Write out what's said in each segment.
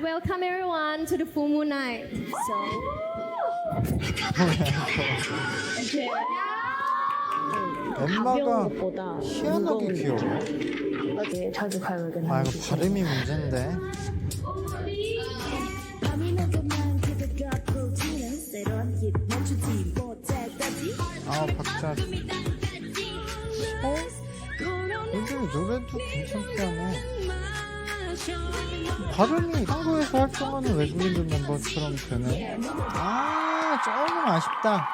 Welcome everyone to the full moon night. So. Okay. 엠마가 것보다 희한하게 귀여워. 어제 자주 가요. 아 이거 발음이 문제인데. 아 박자. 요즘 노래도 괜찮게 하네. 발음이 한국에서 활동하는 외국인들 멤버처럼 되네. 아 조금 아쉽다.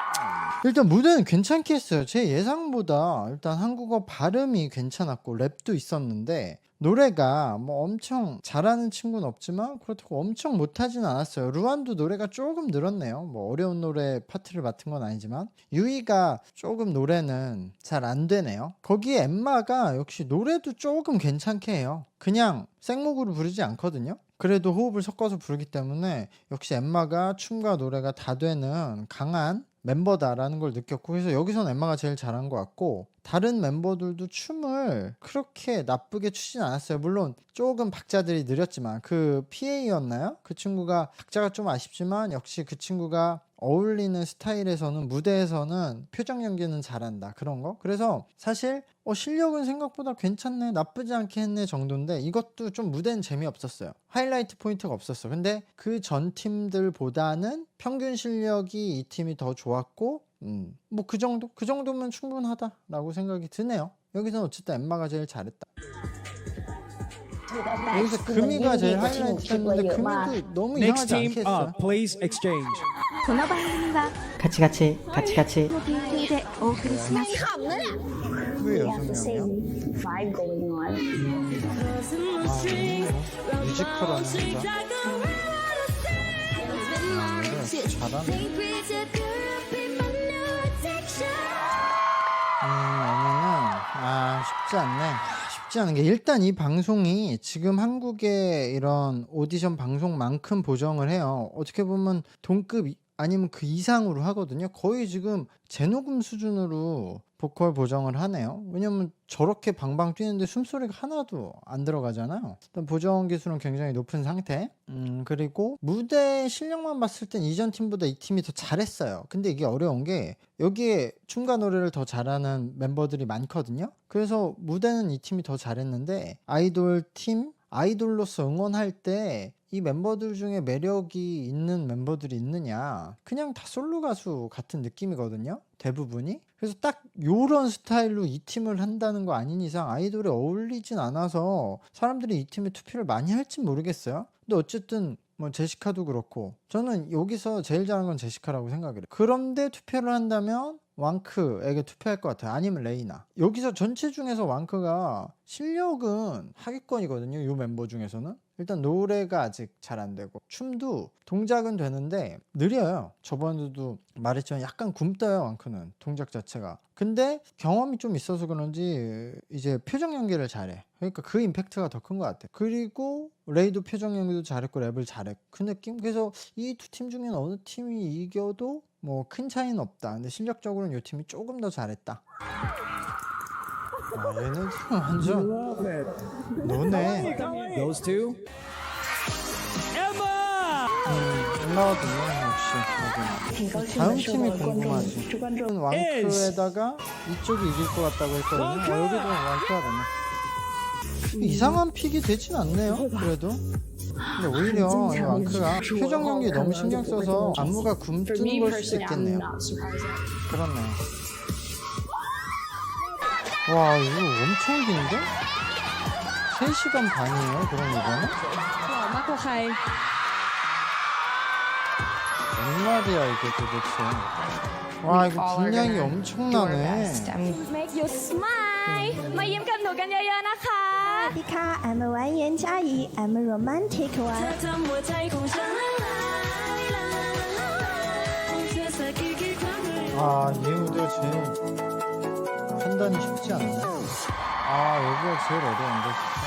일단 무대는 괜찮게 했어요. 제 예상보다 일단 한국어 발음이 괜찮았고 랩도 있었는데 노래가 뭐 엄청 잘하는 친구는 없지만 그렇다고 엄청 못하진 않았어요. 루안도 노래가 조금 늘었네요. 뭐 어려운 노래 파트를 맡은 건 아니지만 유이가 조금 노래는 잘 안 되네요. 거기에 엠마가 역시 노래도 조금 괜찮게 해요. 그냥 생목으로 부르지 않거든요. 그래도 호흡을 섞어서 부르기 때문에 역시 엠마가 춤과 노래가 다 되는 강한 멤버다라는 걸 느꼈고, 그래서 여기선 엠마가 제일 잘한 것 같고 다른 멤버들도 춤을 그렇게 나쁘게 추진 않았어요. 물론 조금 박자들이 느렸지만 그 PA였나요? 그 친구가 박자가 좀 아쉽지만 역시 그 친구가 어울리는 스타일에서는 무대에서는 표정 연기는 잘한다 그런 거. 그래서 사실 실력은 생각보다 괜찮네 나쁘지 않게 했네 정도인데 이것도 좀 무대는 재미없었어요. 하이라이트 포인트가 없었어. 근데 그 전 팀들보다는 평균 실력이 이 팀이 더 좋았고 뭐 그 정도면 충분하다라고 생각이 드네요. 여기서는 어쨌든 엠마가 제일 잘했다. 여기서 금이가 제일 하이라이트 했는데 금이도 너무 Next 이상하지 team 않게 했어요. up, please exchange. この番組は 같이 같이 같이 같이 の提供でお送りします 왜 We have the 6명이야? same vibe going on. 뮤지컬 하는 거. 이거 잘하네. 쉽지 않네. 쉽지 않은 게 일단 이 방송이 지금 한국의 이런 오디션 방송만큼 보정을 해요. 어떻게 보면 동급 아니면 그 이상으로 하거든요. 거의 지금 재녹음 수준으로 보컬 보정을 하네요. 왜냐면 저렇게 방방 뛰는데 숨소리가 하나도 안 들어가잖아요. 일단 보정 기술은 굉장히 높은 상태. 그리고 무대 실력만 봤을 땐 이전 팀보다 이 팀이 더 잘했어요. 근데 이게 어려운 게 여기에 춤과 노래를 더 잘하는 멤버들이 많거든요. 그래서 무대는 이 팀이 더 잘했는데 아이돌 팀 아이돌로서 응원할 때 이 멤버들 중에 매력이 있는 멤버들이 있느냐, 그냥 다 솔로 가수 같은 느낌이거든요 대부분이. 그래서 딱 요런 스타일로 이 팀을 한다는 거 아닌 이상 아이돌에 어울리진 않아서 사람들이 이 팀에 투표를 많이 할진 모르겠어요. 근데 어쨌든 뭐 제시카도 그렇고 저는 여기서 제일 잘하는 건 제시카라고 생각을 해요. 그런데 투표를 한다면 왕크에게 투표할 것 같아요. 아니면 레이나. 여기서 전체 중에서 왕크가 실력은 하위권이거든요 이 멤버 중에서는. 일단 노래가 아직 잘 안 되고 춤도 동작은 되는데 느려요. 저번에도 말했지만 약간 굼떠요 왕크는 동작 자체가. 근데 경험이 좀 있어서 그런지 이제 표정 연기를 잘해. 그러니까 그 임팩트가 더 큰 것 같아. 그리고 레이도 표정 연기도 잘했고 랩을 잘했고 그 느낌. 그래서 이 두 팀 중에 어느 팀이 이겨도 뭐 큰 차이는 없다. 근데 실력적으로는 이 팀이 조금 더 잘했다. 얘는 완전 노네. Those two. Emma! 올라와도 역시 다음 팀이 궁금하지. 왕크에다가 이쪽이 이길 것 같다고 했거든요. 여기도 왕크가 됐네. 이상한 픽이 되진 않네요 그래도. 근데 오히려 이 왕크가 표정 연기 너무 신경 써서 안무가 굼뜨는 걸 수도 있겠네요. 그렇네. 와 이거 엄청 긴데? 3시간 반이에요 그럼 이거는? มากกว่าใคร 뭔 말이야 이게 도대체. 와 이거 분량이 엄청나네. Make you smile มายิ้มกับหนูกันเยอะๆนะคะ สวัสดีค่ะ I'm a วันเย็นชายี I'm a romantic one เธอทำหัวใจของฉันละลายละลายเธอสักกี่ครั้ง 이 무대가 제일 판단이 쉽지 않네. 여기가 제일 어려운데 진짜.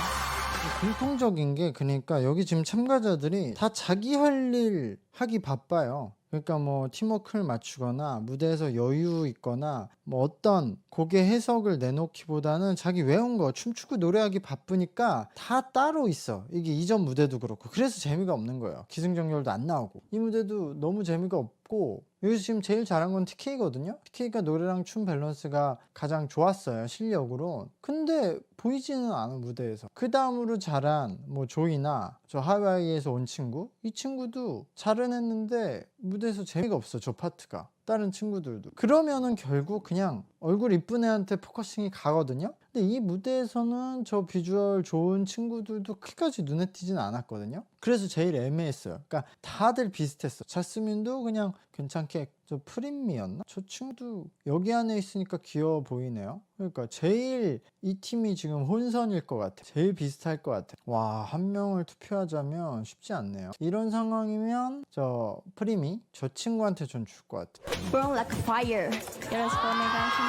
공통적인 게 그러니까 여기 지금 참가자들이 다 자기 할 일 하기 바빠요. 그러니까 뭐 팀워크를 맞추거나 무대에서 여유 있거나 뭐 어떤 곡의 해석을 내놓기보다는 자기 외운 거 춤추고 노래하기 바쁘니까 다 따로 있어. 이게 이전 무대도 그렇고. 그래서 재미가 없는 거예요. 기승전결도 안 나오고. 이 무대도 너무 재미가 없고, 여기서 지금 제일 잘한 건 TK거든요. TK가 노래랑 춤 밸런스가 가장 좋았어요, 실력으로. 근데 보이지는 않아, 무대에서. 그 다음으로 잘한 뭐 조이나 저 하와이에서 온 친구, 이 친구도 잘은 했는데 무대에서 재미가 없어, 저 파트가. 다른 친구들도. 그러면은 결국 그냥 얼굴 이쁜 애한테 포커싱이 가거든요. 근데 이 무대에서는 저 비주얼 좋은 친구들도 그렇게까지 눈에 띄진 않았거든요. 그래서 제일 애매했어요. 그러니까 다들 비슷했어. 자스민도 그냥 괜찮게, 저 프린미였나? 저 친구도 여기 안에 있으니까 귀여워 보이네요. 그러니까 제일 이 팀이 지금 혼선일 것 같아. 제일 비슷할 것 같아. 와, 한 명을 투표하자면 쉽지 않네요. 이런 상황이면 저 프리미, 저 친구한테 전 줄 것 같아. Burn like fire. 여러분 오네가시마스.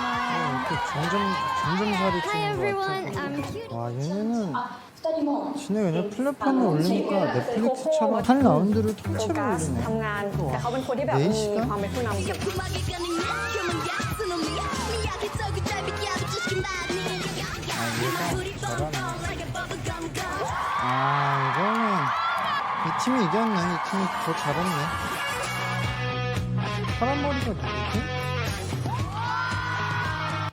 이렇게 점점살이 찌는 것 같아. 와, 얘네는 진짜 그냥 플랫폼에 올리니까 넷플릭스처럼 한 라운드를 โฟ 통째로 กัส 올리네. ทำงาน แต่เขาเป็นคนที่แบบมีความเป็นผู้นำเก่ง 아, 이거는 이 팀이 이겼네. 이 팀이 더 잘했네. 파란 머리가 누구지?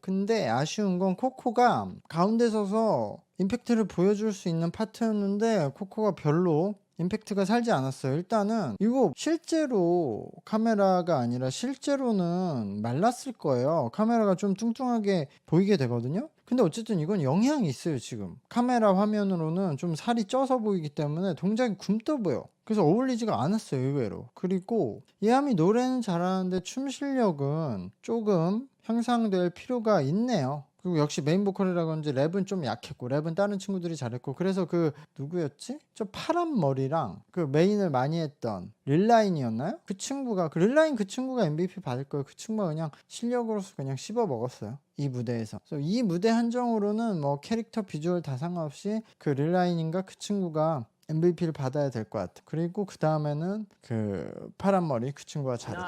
근데 아쉬운 건 코코가 가운데 서서 임팩트를 보여줄 수 있는 파트였는데 코코가 별로 임팩트가 살지 않았어요. 일단은 이거 실제로 카메라가 아니라 실제로는 말랐을 거예요. 카메라가 좀 뚱뚱하게 보이게 되거든요. 근데 어쨌든 이건 영향이 있어요. 지금 카메라 화면으로는 좀 살이 쪄서 보이기 때문에 동작이 굼떠 보여. 그래서 어울리지가 않았어요, 의외로. 그리고 이함이 노래는 잘하는데 춤 실력은 조금 향상될 필요가 있네요. 그리고 역시 메인 보컬이라 그런지 랩은 좀 약했고, 랩은 다른 친구들이 잘했고, 그래서 그 누구였지? 저 파란 머리랑 그 메인을 많이 했던 릴라인이었나요? 그 친구가, 그 릴라인 그 친구가 MVP 받을 거예요. 그 친구가 그냥 실력으로서 그냥 씹어 먹었어요, 이 무대에서. 그래서 이 무대 한정으로는 뭐 캐릭터 비주얼 다 상관없이 그 릴라인인가 그 친구가 MVP를 받아야 될 것 같아. 그리고 그 다음에는 그 파란 머리 그 친구가 잘해.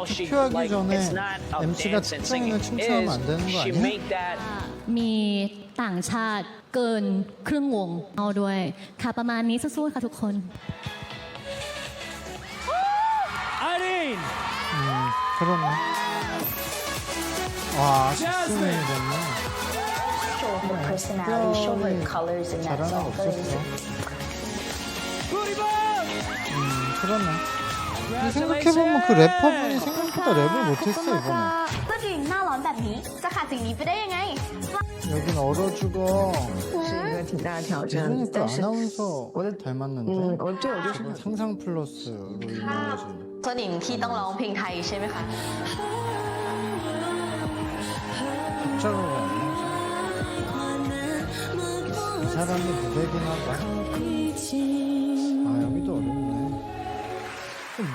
투표하기 전에 MC가 특정인을 칭찬하면 안 되는 거 아니야? มีต่างชาติเกินครึ่งวงเอาด้วยค่ะประมาณนี้สู้ๆค่ะทุกคน Irene! 그렇네. 와, 집중이 됐네. show her personality, show her colors in that 잘하는 거 song. 없었어. Booty Bomb! 그러네. 근데 생각해보면 그 래퍼분이 생각보다 랩을 못했어, 이번에. ก็จริงหน้าร้อนแบบนี้ จะขาดสิ่งนี้ไปได้ยังไง 여긴 얼어 죽어. 是一个挺大的挑战， 예전에 그 但是 아나운서 닮았는데. 我就是 상상 플러스로 유명해진. ตัวหนิงที่ต้องร้องเพลงไทยใช่ไหมคะ 숫자가 왜 안 나오지? 이 사람이 무대긴 하다. 아, 여기도 어렵네.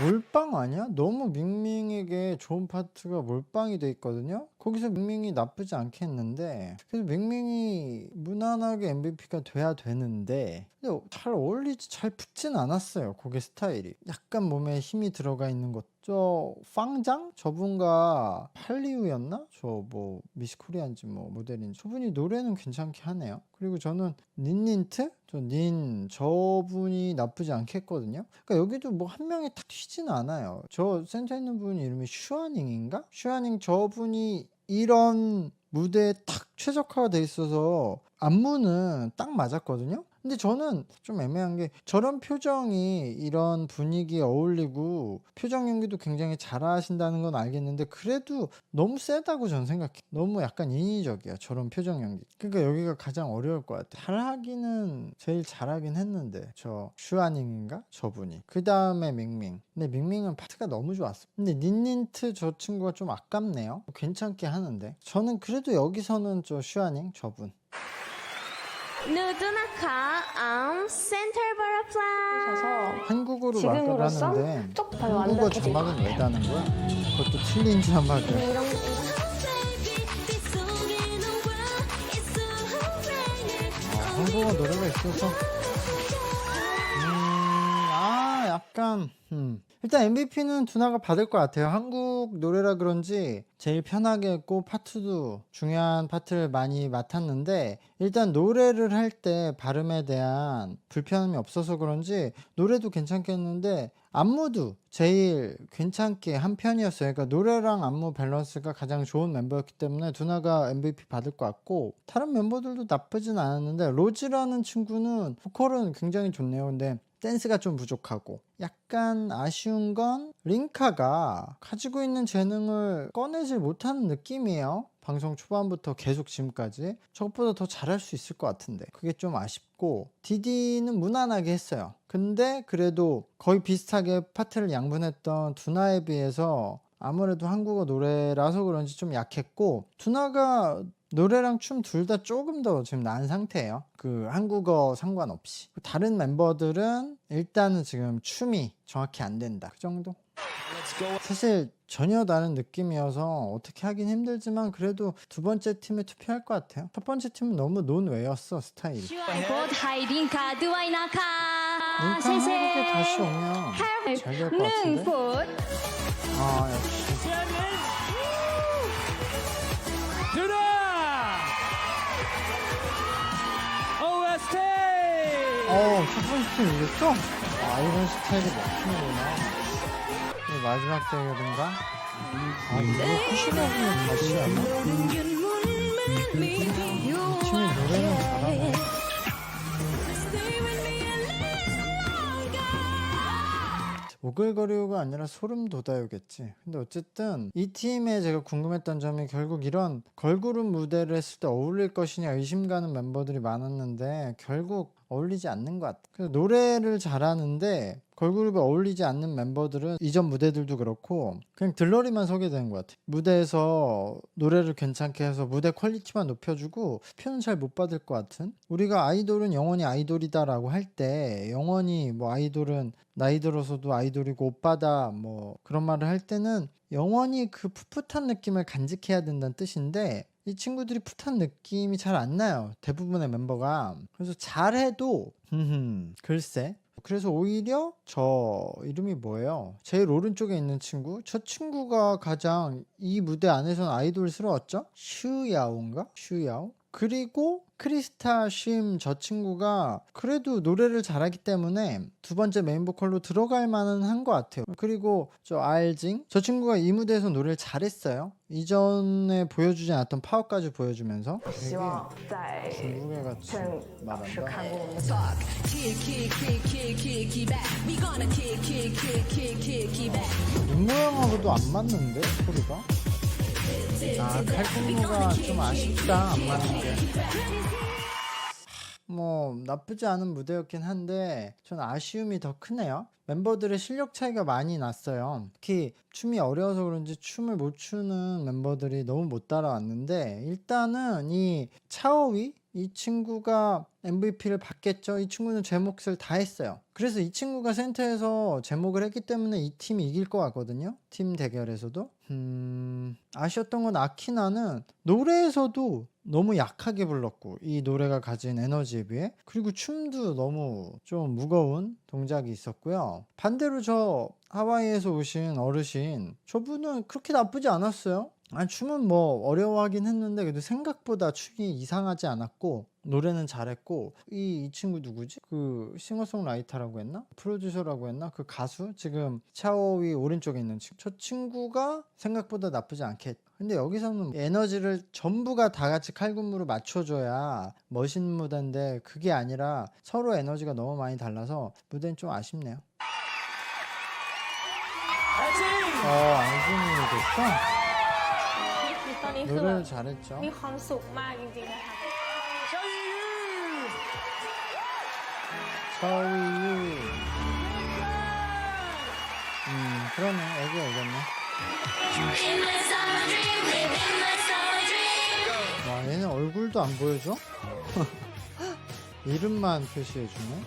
몰빵 아니야? 너무 밍밍에게 좋은 파트가 몰빵이 돼 있거든요. 거기서 밍밍이 나쁘지 않겠는데, 그래서 밍밍이 무난하게 MVP가 돼야 되는데, 근데 잘 어울리지, 잘 붙진 않았어요. 곡의 스타일이 약간 몸에 힘이 들어가 있는 것. 저 빵장? 저분가 할리우였나? 저 뭐 미스코리아인지 뭐 모델인지, 저분이 노래는 괜찮게 하네요. 그리고 저는 닌닌트? 저분이 나쁘지 않겠거든요. 그러니까 여기도 뭐 한 명이 탁 튀지는 않아요. 저 센터 있는 분이 이름이 슈아닝인가? 슈아닝, 저분이 이런 무대에 탁 최적화가 돼 있어서 안무는 딱 맞았거든요. 근데 저는 좀 애매한 게, 저런 표정이 이런 분위기에 어울리고 표정 연기도 굉장히 잘하신다는 건 알겠는데, 그래도 너무 세다고 저는 생각해. 너무 약간 인위적이야, 저런 표정 연기. 그러니까 여기가 가장 어려울 것 같아. 잘하기는 제일 잘하긴 했는데, 저 슈아닝인가? 저분이. 그 다음에 밍밍. 근데 밍밍은 파트가 너무 좋았어. 근데 닌닌트 저 친구가 좀 아깝네요. 괜찮게 하는데 저는 그래도 여기서는 저 슈아닝 저분. 누드나카 센터 버터플라이. 한국어로 지금으로선 말을 하는데 좀 더 한국어 완벽해질 자막은 것 왜 다는 거야? 그것도 틀린 자막을. 이런 한국어 노래가 있어서 약간 일단 MVP는 두나가 받을 것 같아요. 한국 노래라 그런지 제일 편하게 했고 파트도 중요한 파트를 많이 맡았는데 일단 노래를 할 때 발음에 대한 불편함이 없어서 그런지 노래도 괜찮겠는데 안무도 제일 괜찮게 한 편이었어요. 그러니까 노래랑 안무 밸런스가 가장 좋은 멤버였기 때문에 두나가 MVP 받을 것 같고 다른 멤버들도 나쁘진 않았는데 로즈라는 친구는 보컬은 굉장히 좋네요. 근데 댄스가 좀 부족하고 약간 아쉬운 건 링카가 가지고 있는 재능을 꺼내질 못하는 느낌이에요. 방송 초반부터 계속 지금까지 저것보다 더 잘할 수 있을 것 같은데 그게 좀 아쉽고 디디는 무난하게 했어요. 근데 그래도 거의 비슷하게 파트를 양분했던 두나에 비해서 아무래도 한국어 노래라서 그런지 좀 약했고 두나가 노래랑 춤 둘 다 조금 더 지금 나은 상태예요. 그 한국어 상관없이. 다른 멤버들은 일단은 지금 춤이 정확히 안 된다. 그 정도? 사실 전혀 다른 느낌이어서 어떻게 하긴 힘들지만 그래도 두 번째 팀에 투표할 것 같아요. 첫 번째 팀은 너무 논외였어 스타일이. 링카 한국에 다시 오면 잘 될 것 같은데? 아 역시 누나 OST 첫 번째 팀 이겼어? 아 이런 스타일이 먹히는구나. 마지막 대결인가? 아 이거 푸시업은 맛이 안 나? 이 팀이 노래는 잘하네. 오글거리고가 아니라 소름 돋아요겠지. 근데 어쨌든 이 팀에 제가 궁금했던 점이 결국 이런 걸그룹 무대를 했을 때 어울릴 것이냐 의심 가는 멤버들이 많았는데 결국 어울리지 않는 것 같아. 그래서 노래를 잘하는데 걸그룹에 어울리지 않는 멤버들은 이전 무대들도 그렇고 그냥 들러리만 서게 되는 것 같아. 무대에서 노래를 괜찮게 해서 무대 퀄리티만 높여주고 표는 잘 못 받을 것 같은. 우리가 아이돌은 영원히 아이돌이다 라고 할 때 영원히 뭐 아이돌은 나이 들어서도 아이돌이고 오빠다 뭐 그런 말을 할 때는 영원히 그 풋풋한 느낌을 간직해야 된다는 뜻인데 이 친구들이 풋한 느낌이 잘 안 나요. 대부분의 멤버가. 그래서 잘해도 글쎄. 그래서 오히려 저 이름이 뭐예요? 제일 오른쪽에 있는 친구? 저 친구가 가장 이 무대 안에서는 아이돌스러웠죠? 슈야오인가? 슈야오? 그리고 크리스타 쉼 저 친구가 그래도 노래를 잘하기 때문에 두 번째 메인 보컬로 들어갈 만은 한 것 같아요. 그리고 저 알징 저 친구가 이 무대에서 노래를 잘했어요. 이전에 보여주지 않았던 파워까지 보여주면서 希望在 중국애 같이 趁老师 말한다. 看过我们的 입모양하고도 안 맞는데 소리가? 아 칼군무가 좀 아쉽다 안 맞는 게. 뭐 나쁘지 않은 무대였긴 한데 전 아쉬움이 더 크네요. 멤버들의 실력 차이가 많이 났어요. 특히 춤이 어려워서 그런지 춤을 못 추는 멤버들이 너무 못 따라왔는데 일단은 이 차오위 이 친구가 MVP를 받겠죠. 이 친구는 제 몫을 다 했어요. 그래서 이 친구가 센터에서 제목을 했기 때문에 이 팀이 이길 것 같거든요. 팀 대결에서도. 아쉬웠던 건 아키나는 노래에서도 너무 약하게 불렀고 이 노래가 가진 에너지에 비해 그리고 춤도 너무 좀 무거운 동작이 있었고요. 반대로 저 하와이에서 오신 어르신 저분은 그렇게 나쁘지 않았어요. 아니 춤은 뭐 어려워하긴 했는데 그래도 생각보다 춤이 이상하지 않았고 노래는 잘했고 이 친구 누구지? 그 싱어송라이터라고 했나? 프로듀서라고 했나? 그 가수? 지금 차오위 오른쪽에 있는 친구 저 친구가 생각보다 나쁘지 않게 했다. 근데 여기서는 에너지를 전부가 다 같이 칼군무로 맞춰줘야 멋있는 무대인데 그게 아니라 서로 에너지가 너무 많이 달라서 무대는 좀 아쉽네요. 알진이 됐어? ตอนนี้คือแบ 노래를 บ 잘했죠. มีความสุขมากจริงๆนะคะ 차오유. 그러네. 애기 오겠네. 와, 얘는 얼굴도 안 보여줘? 이름만 표시해주네.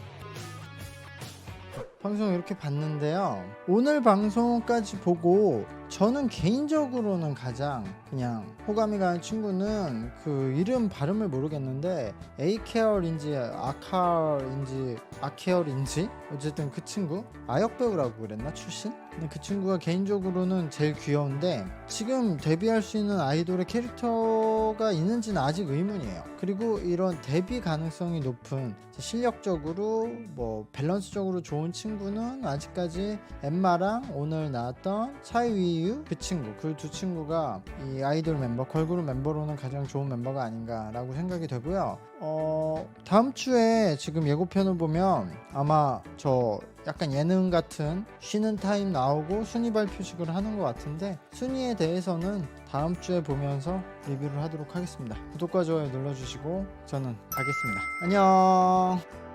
방송 이렇게 봤는데요. 오늘 방송까지 보고 저는 개인적으로는 가장 그냥 호감이 가는 친구는 그 이름 발음을 모르겠는데 에이케얼인지 아케얼인지 어쨌든 그 친구 아역 배우라고 그랬나 출신? 근데 그 친구가 개인적으로는 제일 귀여운데 지금 데뷔할 수 있는 아이돌의 캐릭터가 있는지는 아직 의문이에요. 그리고 이런 데뷔 가능성이 높은 실력적으로 뭐 밸런스적으로 좋은 친구는 아직까지 엠마랑 오늘 나왔던 차이위유 그 친구 그 두 친구가 이 아이돌 멤버 걸그룹 멤버로는 가장 좋은 멤버가 아닌가라고 생각이 되고요. 다음 주에 지금 예고편을 보면 아마 저 약간 예능 같은 쉬는 타임 나오고 순위 발표식을 하는 것 같은데 순위에 대해서는 다음 주에 보면서 리뷰를 하도록 하겠습니다. 구독과 좋아요 눌러주시고 저는 가겠습니다. 안녕.